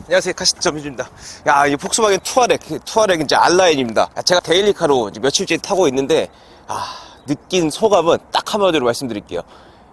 안녕하세요, 카시점입니다. 야, 이 폭스바겐 투아렉 이제 R라인입니다. 제가 데일리카로 이제 며칠째 타고 있는데, 느낀 소감은 딱 한마디로 말씀드릴게요.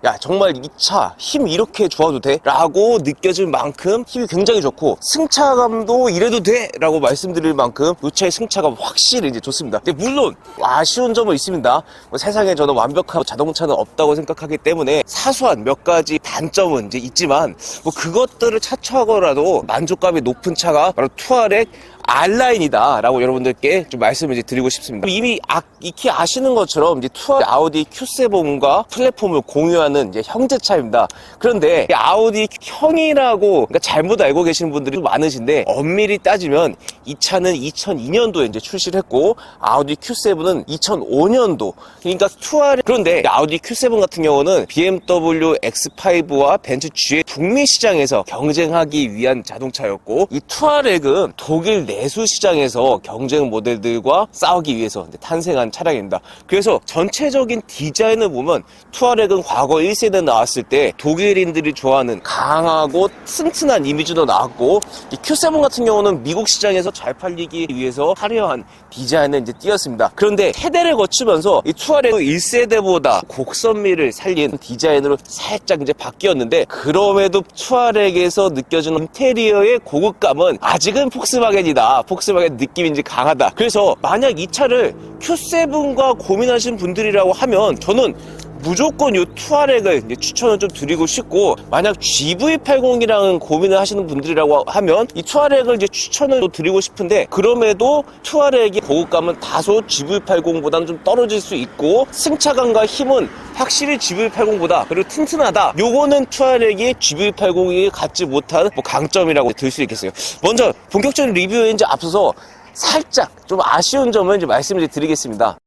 야, 정말 이 차 힘 이렇게 좋아도 돼? 라고 느껴질 만큼 힘이 굉장히 좋고, 승차감도 이래도 돼? 라고 말씀드릴 만큼 이 차의 승차감 확실히 이제 좋습니다. 근데 물론 아쉬운 점은 있습니다. 세상에 저는 완벽한 자동차는 없다고 생각하기 때문에 사소한 몇 가지 단점은 이제 있지만, 그것들을 차치하고라도 만족감이 높은 차가 바로 투아렉 R라인이다 라고 여러분들께 좀 말씀을 이제 드리고 싶습니다. 이미 익히 아시는 것처럼 이제 아우디 Q7과 플랫폼을 공유하는 이제 형제차입니다. 그런데 아우디 형이라고 그러니까 잘못 알고 계시는 분들이 많으신데, 엄밀히 따지면 이 차는 2002년도에 이제 출시를 했고, 아우디 Q7은 2005년도. 그러니까 투아렉. 그런데 아우디 Q7 같은 경우는 BMW X5와 벤츠 G의 북미 시장에서 경쟁하기 위한 자동차였고, 이 투아렉은 독일 내수 시장에서 경쟁 모델들과 싸우기 위해서 탄생한 차량입니다. 그래서 전체적인 디자인을 보면 투아렉은 과거 1세대 나왔을 때 독일인들이 좋아하는 강하고 튼튼한 이미지도 나왔고, 이 Q7 같은 경우는 미국 시장에서 잘 팔리기 위해서 화려한 디자인을 이제 띄었습니다. 그런데 세대를 거치면서 이 투아렉은 1세대보다 곡선미를 살린 디자인으로 살짝 이제 바뀌었는데, 그럼에도 투아렉에서 느껴지는 인테리어의 고급감은 아직은 폭스바겐이다. 폭스바겐 느낌이 이제 강하다. 그래서 만약 이 차를 Q7과 고민하신 분들이라고 하면 저는 무조건 이 투아렉을 이제 추천을 좀 드리고 싶고, 만약 GV80이랑 고민을 하시는 분들이라고 하면 이 투아렉을 이제 추천을 드리고 싶은데, 그럼에도 투아렉의 고급감은 다소 GV80보다는 좀 떨어질 수 있고, 승차감과 힘은 확실히 GV80보다 그리고 튼튼하다. 요거는 투아렉이 GV80이 갖지 못한 강점이라고 들 수 있겠어요. 먼저 본격적인 리뷰에 이제 앞서서 살짝 좀 아쉬운 점을 이제 말씀을 드리겠습니다.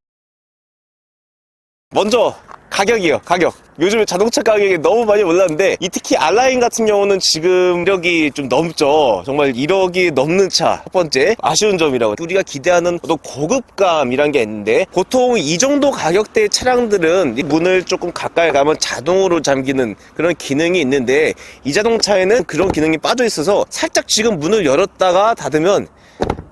먼저 가격이요. 가격. 요즘에 자동차 가격이 너무 많이 올랐는데, 특히 R라인 같은 경우는 지금 1억이 좀 넘죠. 정말 1억이 넘는 차. 첫 번째 아쉬운 점이라고. 우리가 기대하는 어떤 고급감이란 게 있는데, 보통 이 정도 가격대 차량들은 문을 조금 가까이 가면 자동으로 잠기는 그런 기능이 있는데, 이 자동차에는 그런 기능이 빠져 있어서 살짝 지금 문을 열었다가 닫으면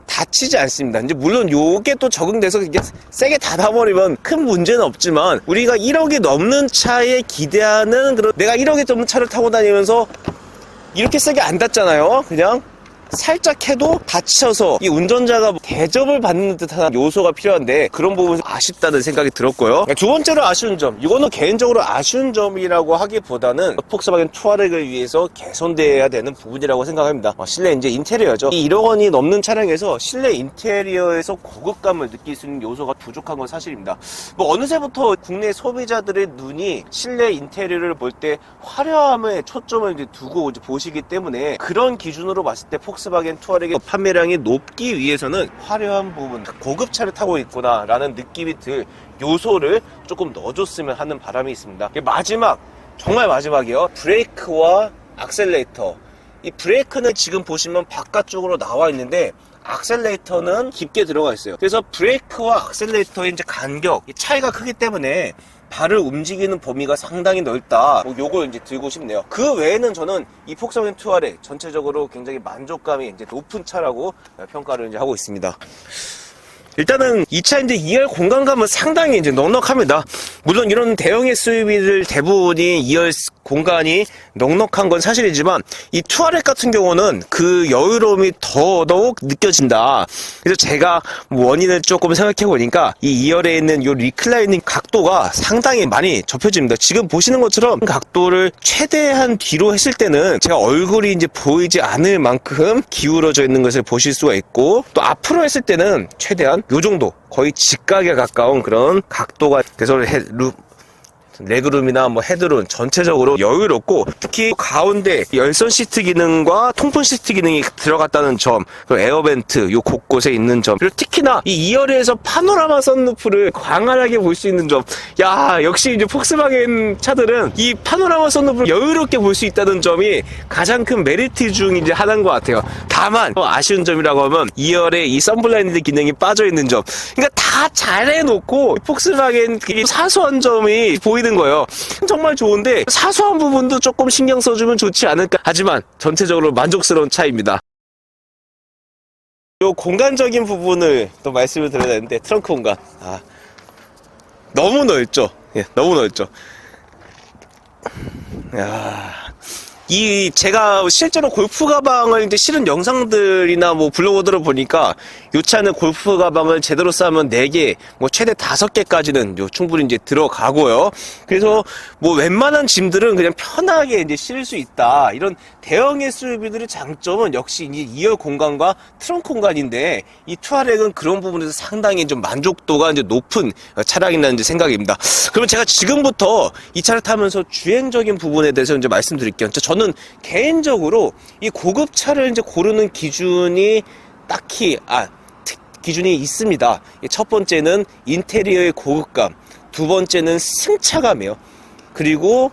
닫히지 않습니다. 이제 물론 요게 또 적응돼서 이게 세게 닫아버리면 큰 문제는 없지만, 우리가 1억이 넘는 차에 기대하는 그런, 내가 1억이 넘는 차를 타고 다니면서 이렇게 세게 안 닫잖아요. 그냥 살짝 해도 닫혀서 이 운전자가 대접을 받는 듯한 요소가 필요한데, 그런 부분이 아쉽다는 생각이 들었고요. 두 번째로 아쉬운 점, 이거는 개인적으로 아쉬운 점이라고 하기보다는 폭스바겐 투아렉을 위해서 개선돼야 되는 부분이라고 생각합니다. 실내 이제 인테리어죠. 이 1억 원이 넘는 차량에서 실내 인테리어에서 고급감을 느낄 수 있는 요소가 부족한 건 사실입니다. 어느새부터 국내 소비자들의 눈이 실내 인테리어를 볼 때 화려함에 초점을 이제 두고 이제 보시기 때문에, 그런 기준으로 봤을 때 폭스바겐 투아렉의 판매량이 높기 위해서는 화려한 부분, 고급차를 타고 있구나 라는 느낌이 들 요소를 조금 넣어줬으면 하는 바람이 있습니다. 마지막, 정말 마지막이요. 브레이크와 악셀레이터. 이 브레이크는 지금 보시면 바깥쪽으로 나와 있는데, 악셀레이터는 깊게 들어가 있어요. 그래서 브레이크와 악셀레이터의 이제 간격, 이 차이가 크기 때문에 발을 움직이는 범위가 상당히 넓다. 요걸 이제 들고 싶네요. 그 외에는 저는 이 폭스바겐 투아렉 전체적으로 굉장히 만족감이 이제 높은 차라고 평가를 이제 하고 있습니다. 일단은 이 차 이제 2열 공간감은 상당히 이제 넉넉합니다. 물론 이런 대형 SUV들 대부분이 2열 공간이 넉넉한 건 사실이지만, 이 투아렉 같은 경우는 그 여유로움이 더더욱 느껴진다. 그래서 제가 원인을 조금 생각해 보니까 이 2열에 있는 요 리클라이닝 각도가 상당히 많이 접혀집니다. 지금 보시는 것처럼 각도를 최대한 뒤로 했을 때는 제가 얼굴이 이제 보이지 않을 만큼 기울어져 있는 것을 보실 수가 있고, 또 앞으로 했을 때는 최대한 요 정도, 거의 직각에 가까운 그런 각도가 돼서 레그룸이나 헤드룸 전체적으로 여유롭고, 특히 가운데 열선 시트 기능과 통풍 시트 기능이 들어갔다는 점, 그리고 에어벤트 요 곳곳에 있는 점, 그리고 특히나 이 2열에서 파노라마 선루프를 광활하게 볼 수 있는 점. 야, 역시 이제 폭스바겐 차들은 이 파노라마 선루프를 여유롭게 볼 수 있다는 점이 가장 큰 메리트 중 이제 하나인 것 같아요. 다만 아쉬운 점이라고 하면 2열에 이 선블라인드 기능이 빠져 있는 점. 그러니까 다 잘해놓고 폭스바겐 그 사소한 점이 보이는 거예요. 정말 좋은데 사소한 부분도 조금 신경 써주면 좋지 않을까. 하지만 전체적으로 만족스러운 차입니다. 요 공간적인 부분을 또 말씀을 드려야 되는데, 트렁크 공간. 너무 넓죠? 예, 너무 넓죠? 제가 실제로 골프 가방을 이제 실은 영상들이나 뭐 블로그들을 보니까 요 차는 골프 가방을 제대로 싸면 4개, 뭐 최대 5개까지는 충분히 이제 들어가고요. 그래서 뭐 웬만한 짐들은 그냥 편하게 이제 실을 수 있다. 이런 대형 SUV들의 장점은 역시 이제 2열 공간과 트렁크 공간인데, 이 투아렉은 그런 부분에서 상당히 좀 만족도가 이제 높은 차량이라는 이제 생각입니다. 그러면 제가 지금부터 이 차를 타면서 주행적인 부분에 대해서 이제 말씀드릴게요. 저는 개인적으로 이 고급차를 이제 고르는 기준이 딱히 기준이 있습니다. 첫 번째는 인테리어의 고급감, 두 번째는 승차감이에요. 그리고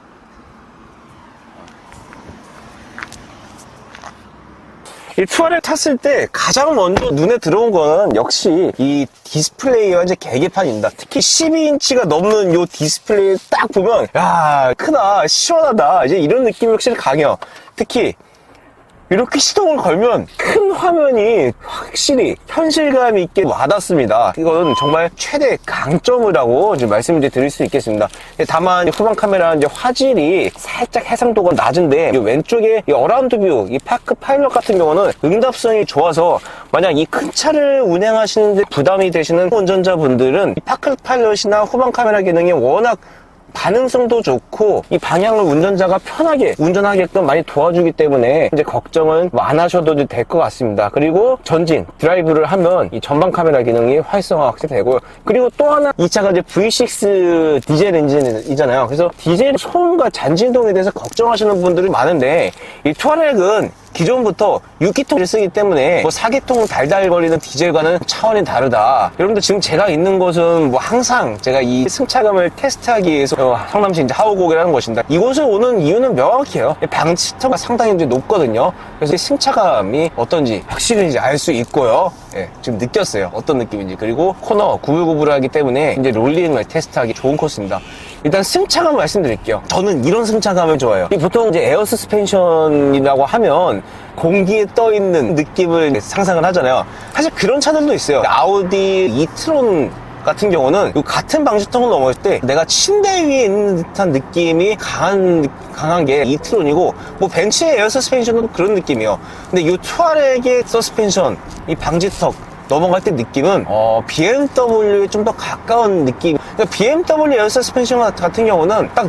이 투아렉 탔을 때 가장 먼저 눈에 들어온 거는 역시 이 디스플레이와 이제 계기판입니다. 특히 12인치가 넘는 이 디스플레이 딱 보면, 야, 크다, 시원하다, 이제 이런 느낌이 확실히 강해요. 특히 이렇게 시동을 걸면 큰 화면이 확실히 현실감 있게 와닿습니다. 이건 정말 최대 강점이라고 이제 말씀을 드릴 수 있겠습니다. 다만 후방 카메라 이제 화질이 살짝 해상도가 낮은데, 이 왼쪽에 이 어라운드 뷰, 이 파크 파일럿 같은 경우는 응답성이 좋아서 만약 이 큰 차를 운행하시는데 부담이 되시는 운전자분들은 이 파크 파일럿이나 후방 카메라 기능이 워낙 반응성도 좋고 이 방향을 운전자가 편하게 운전하게끔 많이 도와주기 때문에 이제 걱정은 안 하셔도 될 것 같습니다. 그리고 전진 드라이브를 하면 이 전방 카메라 기능이 활성화 되고요. 그리고 또 하나, 이 차가 이제 V6 디젤 엔진이잖아요. 그래서 디젤 소음과 잔진동에 대해서 걱정하시는 분들이 많은데, 이 투아렉은 기존부터 6기통을 쓰기 때문에 뭐 4기통 달달거리는 디젤과는 차원이 다르다. 여러분들 지금 제가 있는 곳은 뭐 항상 제가 이 승차감을 테스트하기 위해서 성남시 이제 하우곡이라는 곳입니다. 이곳을 오는 이유는 명확해요. 방지턱가 상당히 이제 높거든요. 그래서 승차감이 어떤지 확실히 이제 알 수 있고요. 예, 지금 느꼈어요. 어떤 느낌인지. 그리고 코너 구불구불하기 때문에 이제 롤링을 테스트하기 좋은 코스입니다. 일단 승차감 말씀드릴게요. 저는 이런 승차감을 좋아해요. 보통 이제 에어 서스펜션이라고 하면 공기에 떠있는 느낌을 상상을 하잖아요. 사실 그런 차들도 있어요. 아우디 이트론 같은 경우는 같은 방지턱을 넘어올 때 내가 침대 위에 있는 듯한 느낌이 강한 게 이트론이고, 뭐 벤츠의 에어 서스펜션은 그런 느낌이에요. 근데 이 투아렉의 서스펜션, 이 방지턱 넘어갈 때 느낌은 BMW에 좀 더 가까운 느낌. 그러니까 BMW 에어 서스펜션 같은 경우는 딱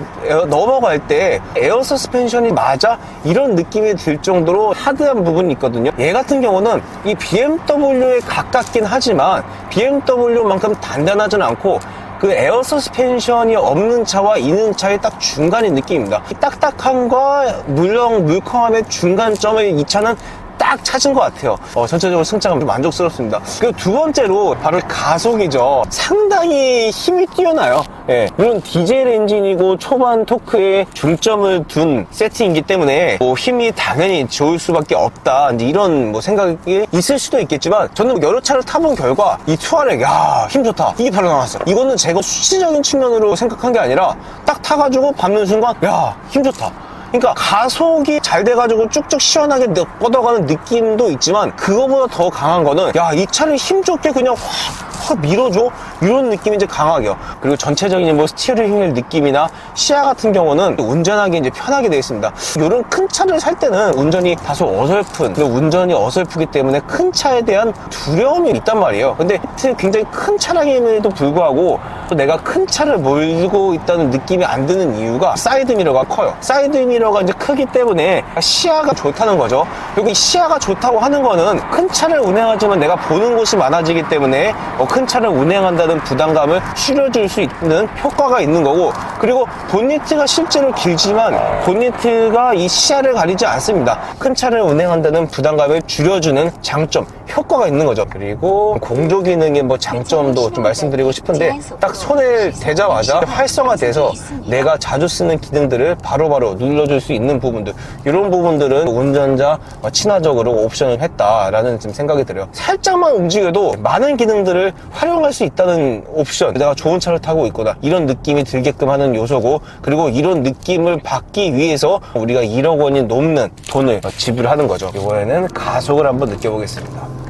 넘어갈 때 에어 서스펜션이 맞아? 이런 느낌이 들 정도로 하드한 부분이 있거든요. 얘 같은 경우는 이 BMW에 가깝긴 하지만 BMW만큼 단단하진 않고, 그 에어 서스펜션이 없는 차와 있는 차의 딱 중간의 느낌입니다. 이 딱딱함과 물컹함의 중간점을 이 차는 딱 찾은 것 같아요. 전체적으로 승차감 좀 만족스럽습니다. 그리고 두 번째로 바로 가속이죠. 상당히 힘이 뛰어나요. 예, 물론 디젤 엔진이고 초반 토크에 중점을 둔 세팅이기 때문에 뭐 힘이 당연히 좋을 수밖에 없다, 이제 이런 뭐 생각이 있을 수도 있겠지만, 저는 여러 차를 타본 결과 이 투아렉, 야, 힘 좋다, 이게 바로 나왔어요. 이거는 제가 수치적인 측면으로 생각한 게 아니라 딱 타가지고 밟는 순간, 야, 힘 좋다. 그러니까 가속이 잘 돼가지고 쭉쭉 시원하게 뻗어가는 느낌도 있지만, 그거보다 더 강한 거는, 야, 이 차를 힘좋게 그냥 확 밀어줘, 이런 느낌이 이제 강하게요. 그리고 전체적인 뭐 스티어링 휠 느낌이나 시야 같은 경우는 운전하기 이제 편하게 되어 있습니다. 이런 큰 차를 살 때는 운전이 다소 어설픈, 운전이 어설프기 때문에 큰 차에 대한 두려움이 있단 말이에요. 근데 굉장히 큰 차량임에도 불구하고 또 내가 큰 차를 몰고 있다는 느낌이 안 드는 이유가 사이드 미러가 커요. 사이드 미러가 이제 크기 때문에 시야가 좋다는 거죠. 그리고 이 시야가 좋다고 하는 거는 큰 차를 운행하지만 내가 보는 곳이 많아지기 때문에 큰 차를 운행한다는 부담감을 줄여줄 수 있는 효과가 있는 거고, 그리고 본니트가 실제로 길지만 본니트가 이 시야를 가리지 않습니다. 큰 차를 운행한다는 부담감을 줄여주는 장점, 효과가 있는 거죠. 그리고 공조 기능의 뭐 장점도 좀 말씀드리고 싶은데, 딱 손에 대자마자 활성화돼서 내가 자주 쓰는 기능들을 바로바로 눌러줄 수 있는 부분들, 이런 부분들은 운전자 친화적으로 옵션을 했다라는 좀 생각이 들어요. 살짝만 움직여도 많은 기능들을 활용할 수 있다는 옵션, 내가 좋은 차를 타고 있구나, 이런 느낌이 들게끔 하는 요소고, 그리고 이런 느낌을 받기 위해서 우리가 1억 원이 넘는 돈을 지불하는 거죠. 이번에는 가속을 한번 느껴보겠습니다.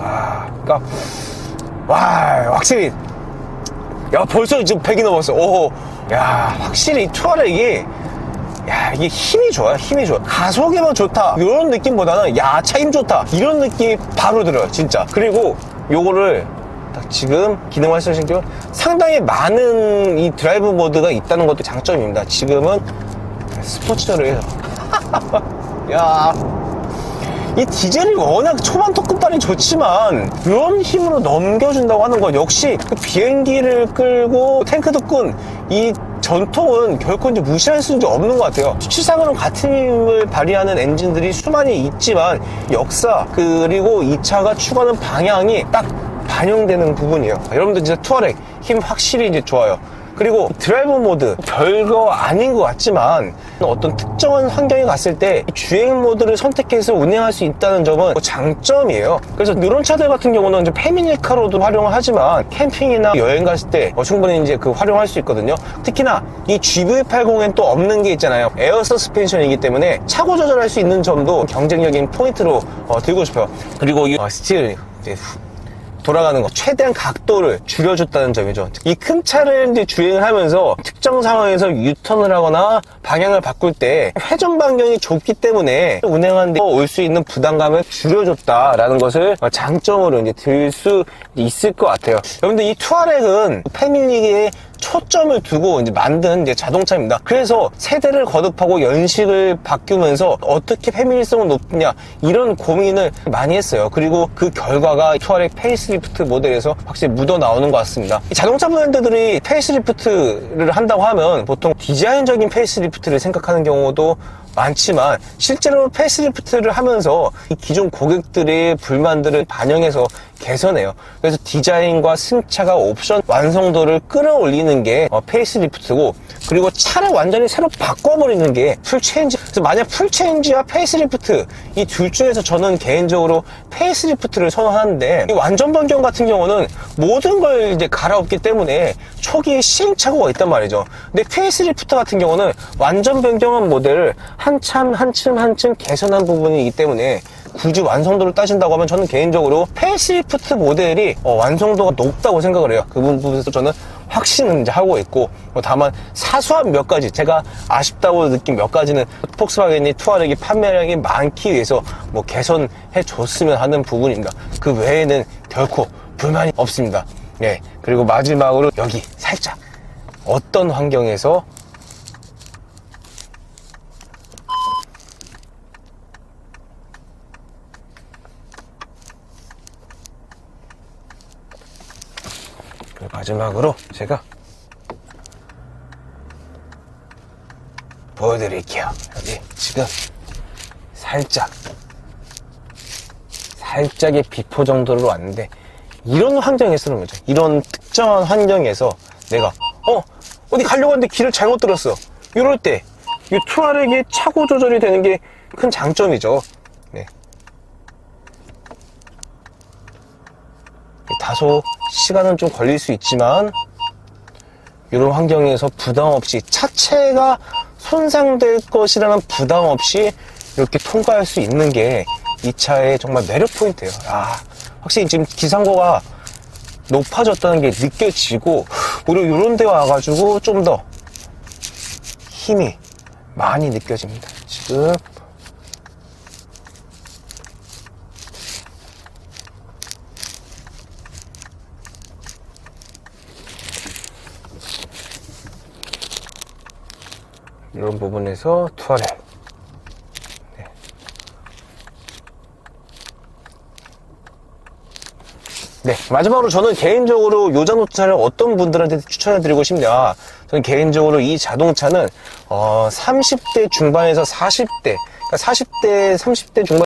그러니까 와, 확실히 야, 벌써 지금 100이 넘었어. 오, 야, 확실히 투아렉이 야, 이게 힘이 좋아요. 힘이 좋아. 가속에만 좋다 이런 느낌보다는 야, 차 힘 좋다 이런 느낌이 바로 들어요, 진짜. 그리고 요거를 딱 지금 기능 말씀하신 상당히 많은 이 드라이브 모드가 있다는 것도 장점입니다. 지금은 스포츠저를 해서 야, 이 디젤이 워낙 초반 토크발이 좋지만 이런 힘으로 넘겨준다고 하는 건 역시 그 비행기를 끌고 탱크도 끈 이 전통은 결코 이제 무시할 수 없는 것 같아요. 수치상으로는 같은 힘을 발휘하는 엔진들이 수많이 있지만 역사 그리고 이 차가 추구하는 방향이 딱 반영되는 부분이에요. 여러분들 진짜 투아렉 힘 확실히 이제 좋아요. 그리고 드라이브 모드 별거 아닌 것 같지만 어떤 특정한 환경에 갔을 때 주행 모드를 선택해서 운행할 수 있다는 점은 장점이에요. 그래서 이런 차들 같은 경우는 이제 패밀리카로도 활용을 하지만 캠핑이나 여행 갔을 때 충분히 이제 그 활용할 수 있거든요. 특히나 이 GV80엔 또 없는 게 있잖아요. 에어 서스펜션이기 때문에 차고 조절할 수 있는 점도 경쟁적인 포인트로 들고 싶어요. 그리고 이 스틸 이제 돌아가는 거 최대한 각도를 줄여줬다는 점이죠. 이 큰 차를 이제 주행을 하면서 특정 상황에서 유턴을 하거나 방향을 바꿀 때 회전 반경이 좁기 때문에 운행하는 데 올 수 있는 부담감을 줄여줬다라는 것을 장점으로 이제 들 수 있을 것 같아요. 여러분들 이 투아렉은 패밀리에 초점을 두고 이제 만든 이제 자동차입니다. 그래서 세대를 거듭하고 연식을 바꾸면서 어떻게 패밀리성을 높이냐 이런 고민을 많이 했어요. 그리고 그 결과가 투아렉 페이스리프트 모델에서 확실히 묻어 나오는 것 같습니다. 이 자동차 브랜드들이 페이스리프트를 한다고 하면 보통 디자인적인 페이스리프트를 생각하는 경우도 많지만 실제로 페이스리프트를 하면서 이 기존 고객들의 불만들을 반영해서 개선해요. 그래서 디자인과 승차가 옵션 완성도를 끌어올리는 게 페이스리프트고, 그리고 차를 완전히 새로 바꿔버리는 게 풀체인지. 그래서 만약 풀체인지와 페이스리프트 이 둘 중에서 저는 개인적으로 페이스리프트를 선호하는데, 이 완전 변경 같은 경우는 모든 걸 이제 갈아엎기 때문에 초기에 시행착오가 있단 말이죠. 근데 페이스리프트 같은 경우는 완전 변경한 모델을 한참 개선한 부분이기 때문에 굳이 완성도를 따진다고 하면 저는 개인적으로 페이스리프트 모델이 완성도가 높다고 생각을 해요. 그 부분에서 저는 확신을 이제 하고 있고, 다만 사소한 몇 가지, 제가 아쉽다고 느낀 몇 가지는 폭스바겐이 투아렉이 판매량이 많기 위해서 뭐 개선해 줬으면 하는 부분입니다. 그 외에는 결코 불만이 없습니다. 네. 그리고 마지막으로 여기 살짝 어떤 환경에서 마지막으로 제가 보여드릴게요. 여기 지금 살짝의 비포 정도로 왔는데, 이런 환경에서는 거죠. 이런 특정한 환경에서 내가 어디 가려고 하는데 길을 잘못 들었어. 이럴 때 이 투아렉이 차고 조절이 되는 게 큰 장점이죠. 네. 다소 시간은 좀 걸릴 수 있지만 이런 환경에서 부담 없이, 차체가 손상될 것이라는 부담 없이 이렇게 통과할 수 있는 게 이 차의 정말 매력 포인트예요. 확실히 지금 기상고가 높아졌다는 게 느껴지고, 오히려 이런 데 와가지고 좀 더 힘이 많이 느껴집니다. 지금 이런 부분에서 투아렉. 네, 마지막으로 저는 개인적으로 이 자동차를 어떤 분들한테 추천해드리고 싶냐. 저는 개인적으로 이 자동차는 30대 중반에서 40대, 그러니까 40대, 30대 중반